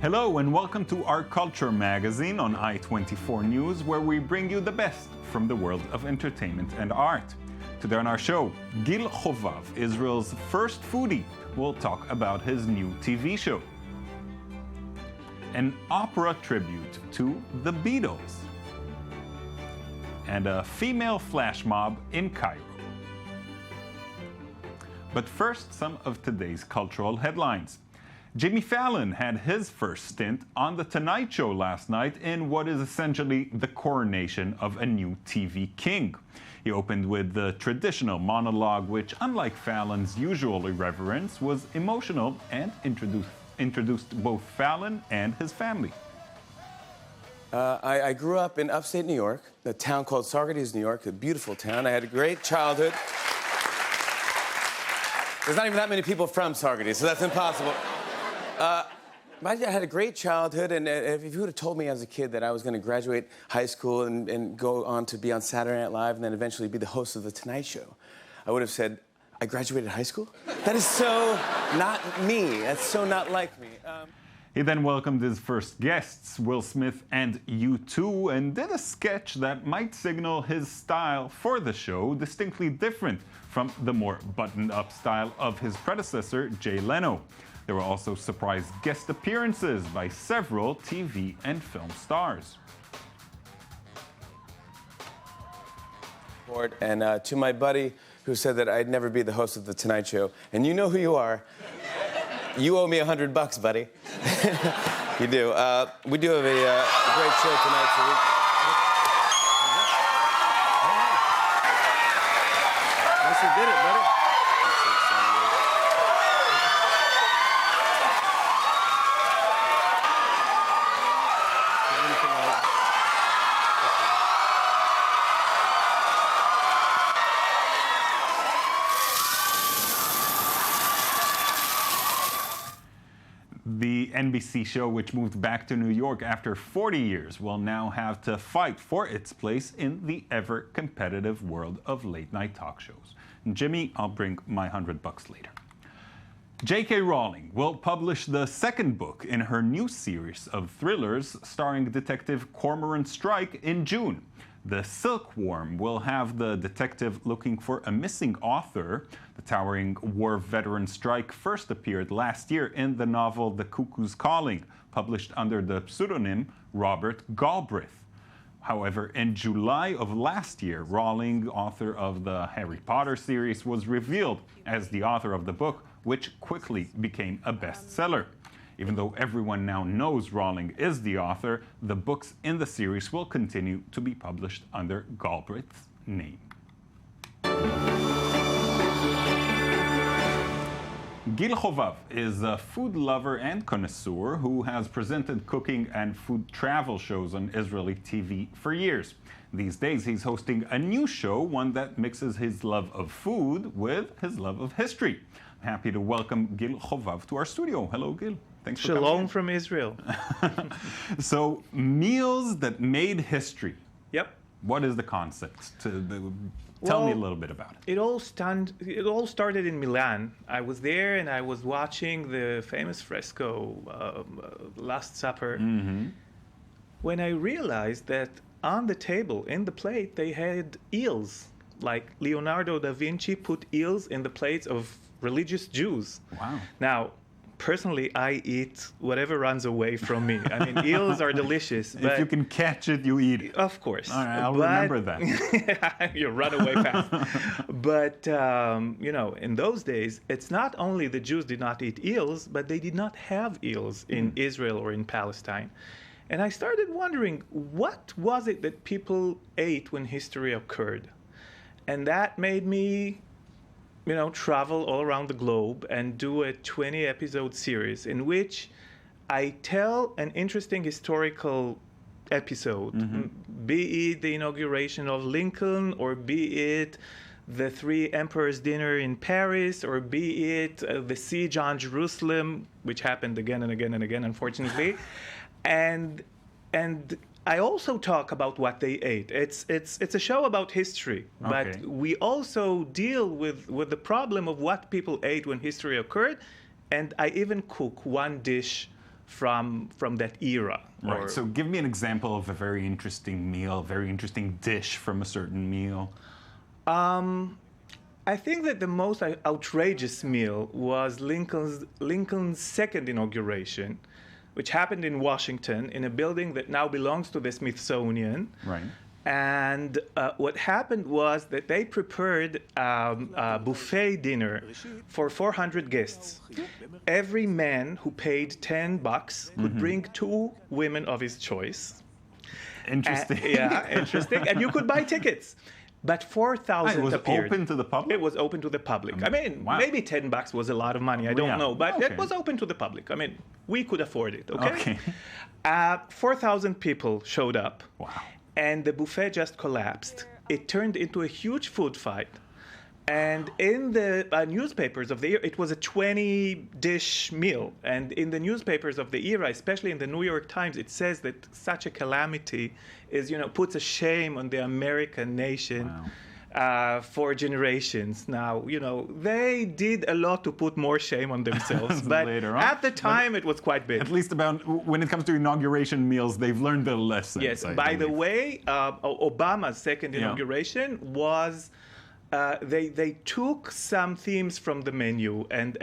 Hello and welcome to Our Culture magazine on I-24 News, where we bring you the best from the world of entertainment and art. Today on our show, Gil Hovav, Israel's first foodie, will talk about his new TV show. An opera tribute to the Beatles. And a female flash mob in Cairo. But first, some of today's cultural headlines. Jimmy Fallon had his first stint on The Tonight Show last night in what is essentially the coronation of a new TV king. He opened with the traditional monologue, which, unlike Fallon's usual irreverence, was emotional and introduced both Fallon and his family. I grew up in upstate New York, a town called Saugerties, New York, a beautiful town. I had a great childhood. There's not even that many people from Saugerties, so that's impossible. I had a great childhood, and if you would have told me as a kid that I was going to graduate high school and go on to be on Saturday Night Live and then eventually be the host of The Tonight Show, I would have said, I graduated high school? That is so not me. That's so not like me. He then welcomed his first guests, Will Smith and U2, and did a sketch that might signal his style for the show, distinctly different from the more buttoned-up style of his predecessor, Jay Leno. There were also surprise guest appearances by several TV and film stars. And to my buddy who said that I'd never be the host of The Tonight Show, and you know who you are, you owe me $100, buddy. You do. We do have a great show tonight, so Nice you did it, buddy. The NBC show, which moved back to New York after 40 years, will now have to fight for its place in the ever-competitive world of late-night talk shows. And Jimmy, I'll bring my $100 later. J.K. Rowling will publish the second book in her new series of thrillers starring Detective Cormoran Strike in June. The Silkworm will have the detective looking for a missing author. The towering war veteran Strike first appeared last year in the novel The Cuckoo's Calling, published under the pseudonym Robert Galbraith. However, in July of last year, Rowling, author of the Harry Potter series, was revealed as the author of the book, which quickly became a bestseller. Even though everyone now knows Rowling is the author, the books in the series will continue to be published under Galbraith's name. Gil Hovav is a food lover and connoisseur who has presented cooking and food travel shows on Israeli TV for years. These days, he's hosting a new show, one that mixes his love of food with his love of history. I'm happy to welcome Gil Hovav to our studio. Hello, Gil. Thanks for coming. Shalom from Israel. So, meals that made history. Yep. What is the concept? Tell me a little bit about it. It all started in Milan. I was there and I was watching the famous fresco, Last Supper, when I realized that on the table, in the plate, they had eels. Like Leonardo da Vinci put eels in the plates of religious Jews. Wow. Now, personally, I eat whatever runs away from me. I mean, eels are delicious. But if you can catch it, you eat it. Of course. All right, I'll remember that. You run away fast. But, you know, in those days, it's not only the Jews did not eat eels, but they did not have eels in Israel or in Palestine. And I started wondering, what was it that people ate when history occurred? And that made me, you know, travel all around the globe and do a 20-episode series in which I tell an interesting historical episode, be it the inauguration of Lincoln, or be it the Three Emperors dinner in Paris, or be it the siege on Jerusalem, which happened again and again and again, unfortunately. And I also talk about what they ate. It's a show about history, but we also deal with the problem of what people ate when history occurred, and I even cook one dish from that era. Right. So give me an example of a very interesting meal, a very interesting dish from a certain meal. I think that the most outrageous meal was Lincoln's second inauguration, which happened in Washington in a building that now belongs to the Smithsonian. Right. And what happened was that they prepared a buffet dinner for 400 guests. Every man who paid $10 could bring 2 women of his choice. Interesting. Interesting. And you could buy tickets. But 4,000 appeared. It was open to the public? It was open to the public. I mean, maybe $10 was a lot of money. I don't know. But it was open to the public. I mean, we could afford it, okay? 4,000 people showed up. Wow. And the buffet just collapsed. It turned into a huge food fight. And in the newspapers of the era, it was a 20-dish meal. And in the newspapers of the era, especially in the New York Times, it says that such a calamity is, puts a shame on the American nation for generations. Now, they did a lot to put more shame on themselves. But at the time, it was quite big. At least when it comes to inauguration meals, they've learned their lessons. Yes. By the way, Obama's second inauguration was... They took some themes from the menu and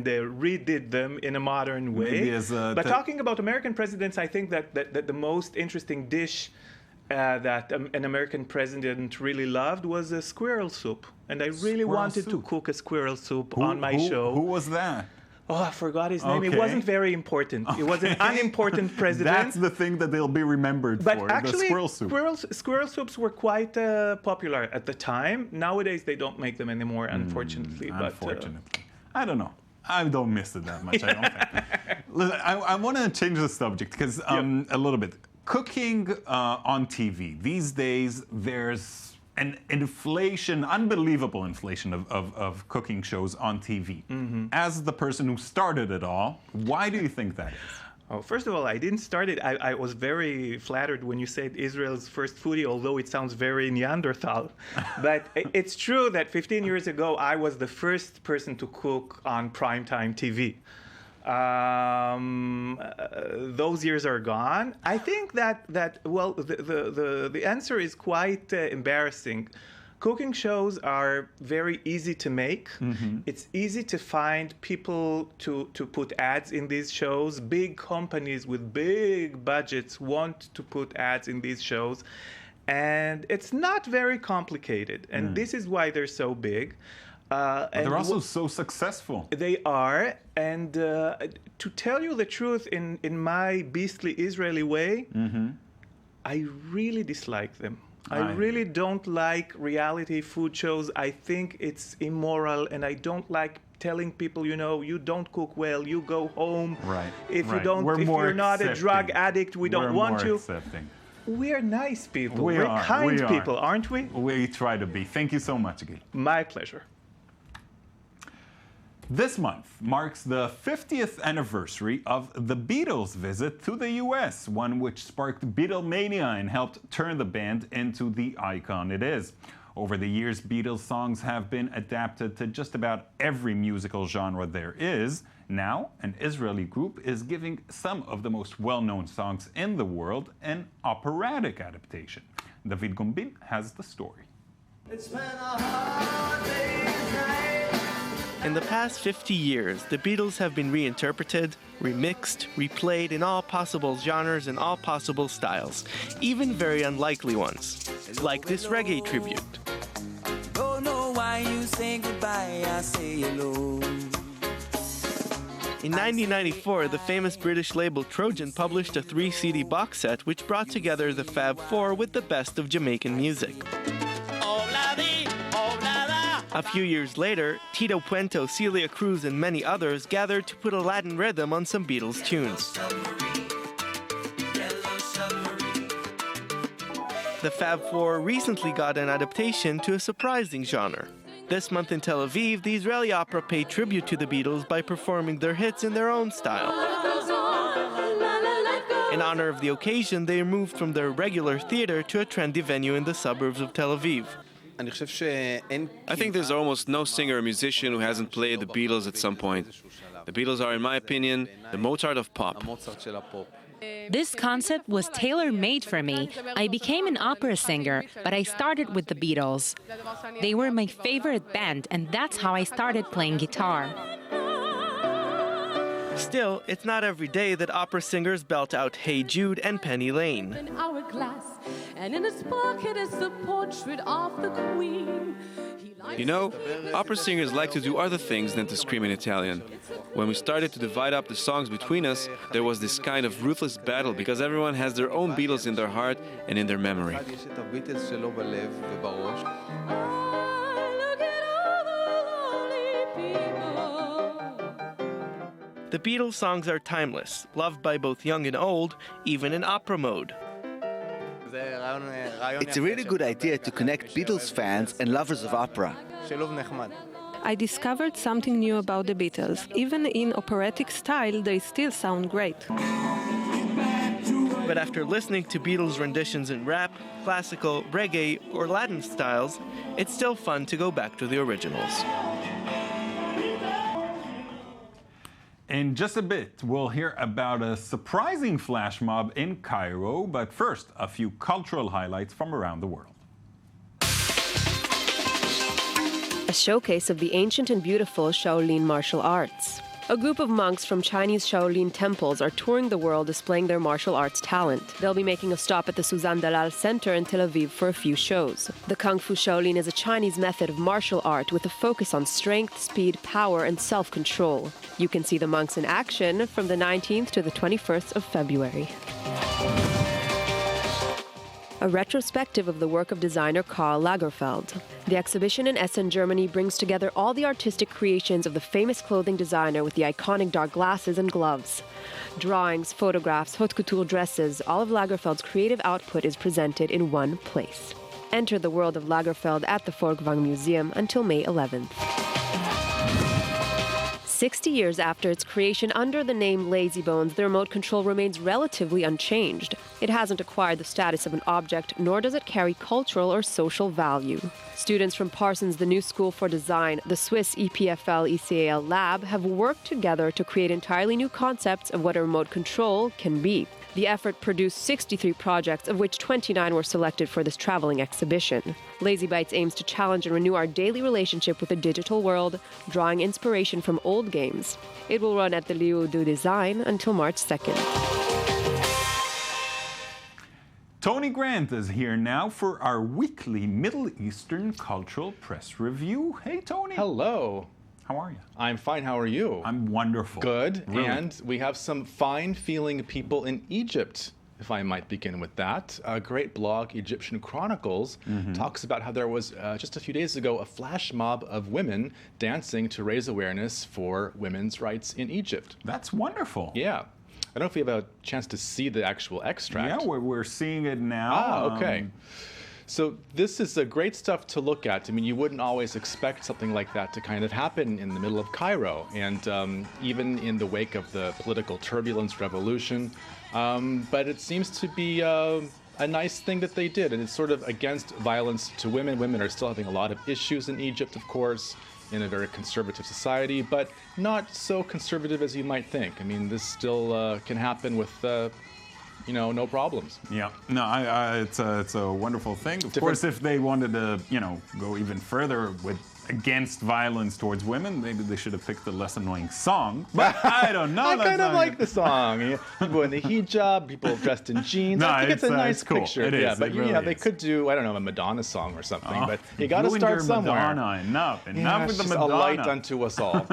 they redid them in a modern way. But talking about American presidents, I think that the most interesting dish that an American president really loved was a squirrel soup. And I really wanted to cook a squirrel soup on my show. Who was that? Oh, I forgot his name. It wasn't very important. It was an unimportant president. That's the thing that they'll be remembered for, actually, the squirrel soup. Squirrel soups were quite popular at the time. Nowadays, they don't make them anymore, unfortunately. Unfortunately. I don't know. I don't miss it that much, I don't think. Listen, I want to change the subject because a little bit. Cooking on TV. These days, there's an unbelievable inflation of cooking shows on TV. As the person who started it all, why do you think that is? Oh, first of all, I didn't start it. I was very flattered when you said Israel's first foodie, although it sounds very Neanderthal. But it's true that 15 years ago, I was the first person to cook on primetime TV. Those years are gone. I think that the answer is quite embarrassing. Cooking shows are very easy to make. It's easy to find people to put ads in these shows. Big companies with big budgets want to put ads in these shows. And it's not very complicated. And this is why they're so big. And they're also so successful. They are, and to tell you the truth, in my beastly Israeli way, I really dislike them. I really don't like reality food shows. I think it's immoral, and I don't like telling people, you don't cook well, you go home. Right. If you're not a drug addict, we don't want you. Accepting. We're nice people. We're kind people, aren't we? We try to be. Thank you so much, Gil. My pleasure. This month marks the 50th anniversary of the Beatles' visit to the US, one which sparked Beatlemania and helped turn the band into the icon it is. Over the years, Beatles songs have been adapted to just about every musical genre there is. Now, an Israeli group is giving some of the most well-known songs in the world an operatic adaptation. David Gombin has the story. It's been a hard day's night. In the past 50 years, the Beatles have been reinterpreted, remixed, replayed in all possible genres and all possible styles, even very unlikely ones, like this reggae tribute. Don't know why you say goodbye, I say hello. In 1994, the famous British label Trojan published a 3-CD box set which brought together the Fab Four with the best of Jamaican music. A few years later, Tito Puente, Celia Cruz, and many others gathered to put a Latin rhythm on some Beatles tunes. The Fab Four recently got an adaptation to a surprising genre. This month in Tel Aviv, the Israeli opera paid tribute to the Beatles by performing their hits in their own style. In honor of the occasion, they moved from their regular theater to a trendy venue in the suburbs of Tel Aviv. I think there's almost no singer or musician who hasn't played the Beatles at some point. The Beatles are, in my opinion, the Mozart of pop. This concept was tailor-made for me. I became an opera singer, but I started with the Beatles. They were my favorite band, and that's how I started playing guitar. Still, it's not every day that opera singers belt out Hey Jude and Penny Lane. An hourglass, and in his pocket is the portrait of the Queen. You know, opera singers like to do other things than to scream in Italian. When we started to divide up the songs between us, there was this kind of ruthless battle because everyone has their own Beatles in their heart and in their memory. The Beatles songs are timeless, loved by both young and old, even in opera mode. It's a really good idea to connect Beatles fans and lovers of opera. I discovered something new about the Beatles. Even in operatic style, they still sound great. But after listening to Beatles renditions in rap, classical, reggae, or Latin styles, it's still fun to go back to the originals. In just a bit, we'll hear about a surprising flash mob in Cairo, but first, a few cultural highlights from around the world. A showcase of the ancient and beautiful Shaolin martial arts. A group of monks from Chinese Shaolin temples are touring the world displaying their martial arts talent. They'll be making a stop at the Suzanne Dalal Center in Tel Aviv for a few shows. The Kung Fu Shaolin is a Chinese method of martial art with a focus on strength, speed, power, and self-control. You can see the monks in action from the 19th to the 21st of February. A retrospective of the work of designer Karl Lagerfeld. The exhibition in Essen, Germany brings together all the artistic creations of the famous clothing designer with the iconic dark glasses and gloves. Drawings, photographs, haute couture dresses, all of Lagerfeld's creative output is presented in one place. Enter the world of Lagerfeld at the Folkwang Museum until May 11th. 60 years after its creation under the name Lazybones, the remote control remains relatively unchanged. It hasn't acquired the status of an object, nor does it carry cultural or social value. Students from Parsons, the New School for Design, the Swiss EPFL-ECAL lab have worked together to create entirely new concepts of what a remote control can be. The effort produced 63 projects, of which 29 were selected for this traveling exhibition. Lazy Bytes aims to challenge and renew our daily relationship with the digital world, drawing inspiration from old games. It will run at the Lieu du Design until March 2nd. Tony Grant is here now for our weekly Middle Eastern Cultural Press Review. Hey, Tony. Hello. How are you? I'm fine. How are you? I'm wonderful. Good. Really. And we have some fine-feeling people in Egypt, if I might begin with that. A great blog, Egyptian Chronicles, talks about how there was, just a few days ago, a flash mob of women dancing to raise awareness for women's rights in Egypt. That's wonderful. Yeah. I don't know if we have a chance to see the actual extract. Yeah, we're seeing it now. Ah, okay. So this is great stuff to look at. I mean, you wouldn't always expect something like that to kind of happen in the middle of Cairo, and even in the wake of the political turbulence revolution. But it seems to be a nice thing that they did, and it's sort of against violence to women. Women are still having a lot of issues in Egypt, of course, in a very conservative society, but not so conservative as you might think. I mean, this still can happen with no problems. Yeah, no, it's a wonderful thing. Of course, if they wanted to, go even further with against violence towards women, maybe they should have picked the less annoying song. But I don't know. I kind of like the song. People in the hijab, people dressed in jeans. No, I think it's a nice cool. picture. It is. Yeah, but really they could do, I don't know, a Madonna song or something. But you you got to start somewhere. Madonna. Enough with the Madonna. A light unto us all.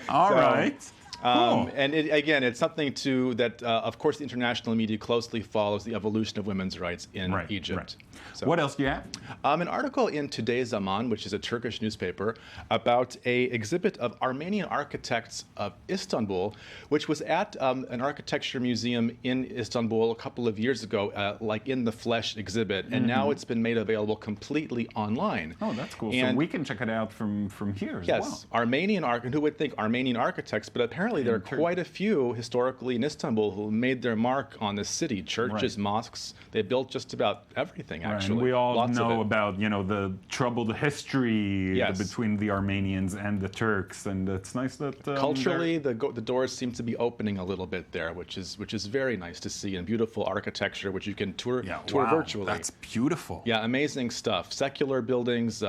All right. Cool. And it's something that, of course, the international media closely follows the evolution of women's rights in Egypt. Right. So, what else do you have? An article in Today Zaman, which is a Turkish newspaper, about an exhibit of Armenian architects of Istanbul, which was at an architecture museum in Istanbul a couple of years ago, like in the flesh exhibit, and now it's been made available completely online. Oh, that's cool. And so we can check it out from here as well. Yes, Armenian who would think Armenian architects, but apparently apparently there are quite a few historically in Istanbul who made their mark on the city. Churches, mosques, they built just about everything, actually. And we all Lots know of it. about, the troubled history between the Armenians and the Turks, and it's nice that culturally the doors seem to be opening a little bit there, which is very nice to see, and beautiful architecture which you can tour virtually. That's beautiful. Yeah, amazing stuff. Secular buildings,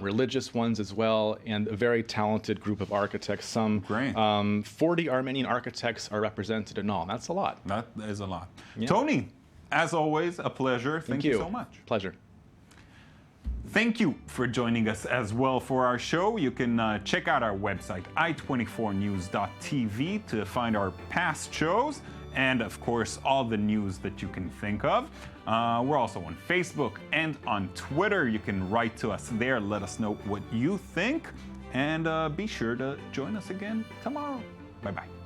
religious ones as well, and a very talented group of architects. Some 40 Armenian architects are represented in all. That's a lot. That is a lot. Yeah. Tony, as always, a pleasure. Thank you so much. Pleasure. Thank you for joining us as well for our show. You can check out our website, i24news.tv, to find our past shows and, of course, all the news that you can think of. We're also on Facebook and on Twitter. You can write to us there. Let us know what you think. And be sure to join us again tomorrow. Bye-bye.